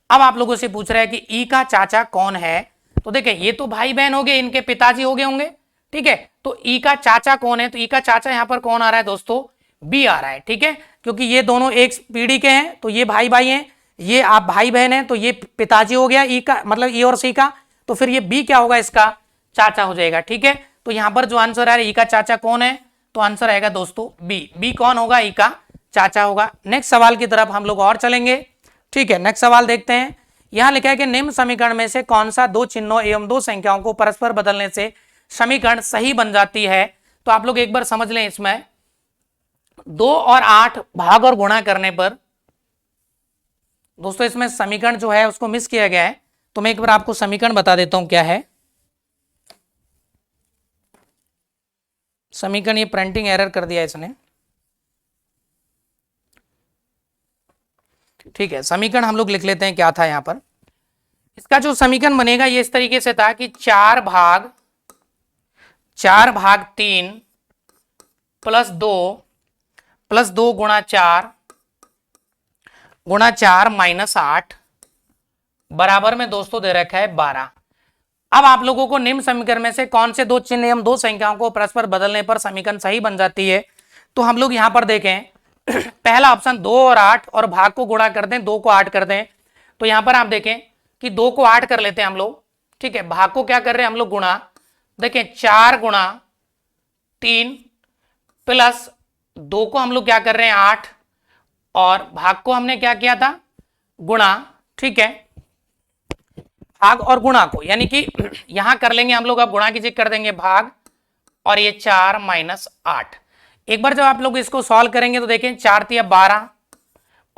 अब आप लोगों से पूछ रहा है कि ई का चाचा कौन है, तो देखिए ये तो भाई बहन हो गए, इनके पिताजी हो गए होंगे। ठीक है, तो ई का चाचा कौन है, तो ई का चाचा यहां पर कौन आ रहा है दोस्तों, बी आ रहा है। ठीक है, क्योंकि ये दोनों एक पीढ़ी के हैं, तो ये भाई भाई हैं, ये आप भाई बहन हैं, तो ये पिताजी हो गया ई का, मतलब ई और सी का, तो फिर ये बी क्या होगा, इसका चाचा हो जाएगा। ठीक है, तो यहां पर जो आंसर आ रहा है ई का चाचा कौन है, तो आंसर आएगा दोस्तों बी। बी कौन होगा, ई का चाचा होगा। नेक्स्ट सवाल की तरफ हम लोग और चलेंगे। ठीक है, नेक्स्ट सवाल देखते हैं। यहां लिखा है कि निम्न समीकरण में से कौन सा दो चिन्हों एवं दो संख्याओं को परस्पर बदलने से समीकरण सही बन जाती है। तो आप लोग एक बार समझ लें, इसमें 2 और 8 भाग और गुणा करने पर दोस्तों इसमें समीकरण जो है उसको मिस किया गया है। तो मैं एक बार आपको समीकरण बता देता हूं क्या है समीकरण। ये प्रिंटिंग एरर कर दिया इसने। ठीक है, समीकरण हम लोग लिख लेते हैं क्या था यहां पर। इसका जो समीकरण बनेगा ये इस तरीके से था कि 4 भाग 3 प्लस 2 गुणा 4 माइनस 8 बराबर में दोस्तों दे रखा है 12। अब आप लोगों को निम्न समीकरण में से कौन से दो चिन्ह एवं दो संख्याओं को परस्पर बदलने पर समीकरण सही बन जाती है। तो हम लोग यहां पर देखें पहला ऑप्शन 2 और 8 और भाग को गुणा कर दें, 2 को 8 कर दें। तो यहां पर आप देखें कि 2 को 8 कर लेते हैं हम लोग। ठीक है, भाग को क्या कर रहे हैं हम लोग, गुणा। देखें 4 गुणा 3 प्लस 2 को हम लोग क्या कर रहे हैं 8, और भाग को हमने क्या किया था, गुणा। ठीक है, भाग और गुणा को यानी कि यहां कर लेंगे हम लोग, अब गुणा की जगह कर देंगे भाग, और ये 4 माइनस 8। एक बार जब आप लोग इसको सॉल्व करेंगे तो देखें 4 तिया 12,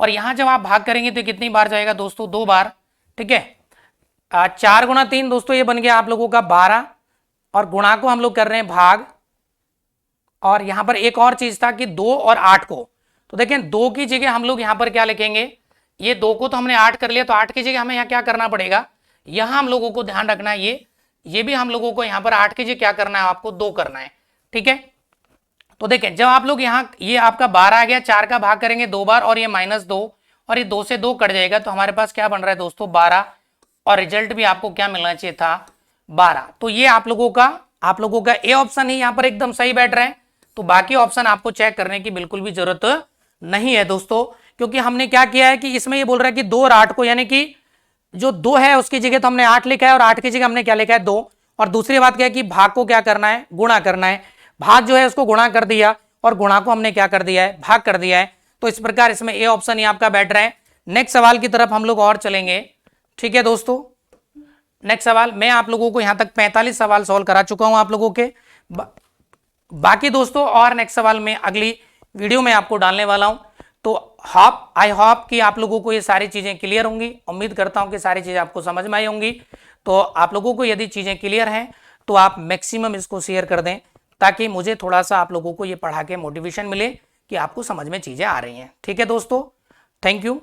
और यहां जब आप भाग करेंगे तो कितनी बार जाएगा दोस्तों, 2 बार। ठीक है, 4 गुणा 3 दोस्तों ये बन गया आप लोगों का 12, और गुणा को हम लोग कर रहे हैं भाग। और यहां पर एक और चीज था कि 2 और 8 को, तो देखें 2 की जगह हम लोग यहां पर क्या लिखेंगे ये 2 को तो हमने 8 कर लिया, तो 8 की जगह हमें यहाँ क्या करना पड़ेगा, यहाँ हम लोगों को ध्यान रखना है, ये भी हम लोगों को यहाँ पर 8 की जगह क्या करना है, आपको 2 करना है। ठीक है, तो देखें जब आप लोग यहाँ ये आपका 12 आ गया, 4 का भाग करेंगे 2 बार और ये -2 और ये 2 से 2 कट जाएगा, तो हमारे पास क्या बन रहा है दोस्तों 12, और रिजल्ट भी आपको क्या मिलना चाहिए था 12। तो ये आप लोगों का ए ऑप्शन ही यहाँ पर एकदम सही बैठ रहा है। तो बाकी ऑप्शन आपको चेक करने की बिल्कुल भी जरूरत नहीं है दोस्तों, क्योंकि हमने क्या किया है कि इसमें ये बोल रहा है कि 2 और 8 को, यानी कि जो 2 है उसकी जगह तो हमने 8 लिखा है और 8 की जगह हमने क्या लिखा है 2। और दूसरी बात क्या है कि भाग को क्या करना है, गुणा करना है। भाग जो है उसको गुणा कर दिया और गुणा को हमने क्या कर दिया है, भाग कर दिया है। तो इस प्रकार इसमें ए ऑप्शन ही आपका बैठ रहा है। नेक्स्ट सवाल की तरफ हम लोग और चलेंगे। ठीक है दोस्तों, नेक्स्ट सवाल, मैं आप लोगों को यहां तक 45 सवाल सॉल्व करा चुका हूं आप लोगों के। बाकी दोस्तों और नेक्स्ट सवाल में अगली वीडियो में आपको डालने वाला हूं। तो आई होप कि आप लोगों को ये सारी चीजें क्लियर होंगी। उम्मीद करता हूं कि सारी चीजें आपको समझ में आई होंगी। तो आप लोगों को यदि चीजें क्लियर हैं तो आप मैक्सिमम इसको शेयर कर दें, ताकि मुझे थोड़ा सा आप लोगों को ये पढ़ा के मोटिवेशन मिले कि आपको समझ में चीजें आ रही हैं। ठीक है दोस्तों, थैंक यू।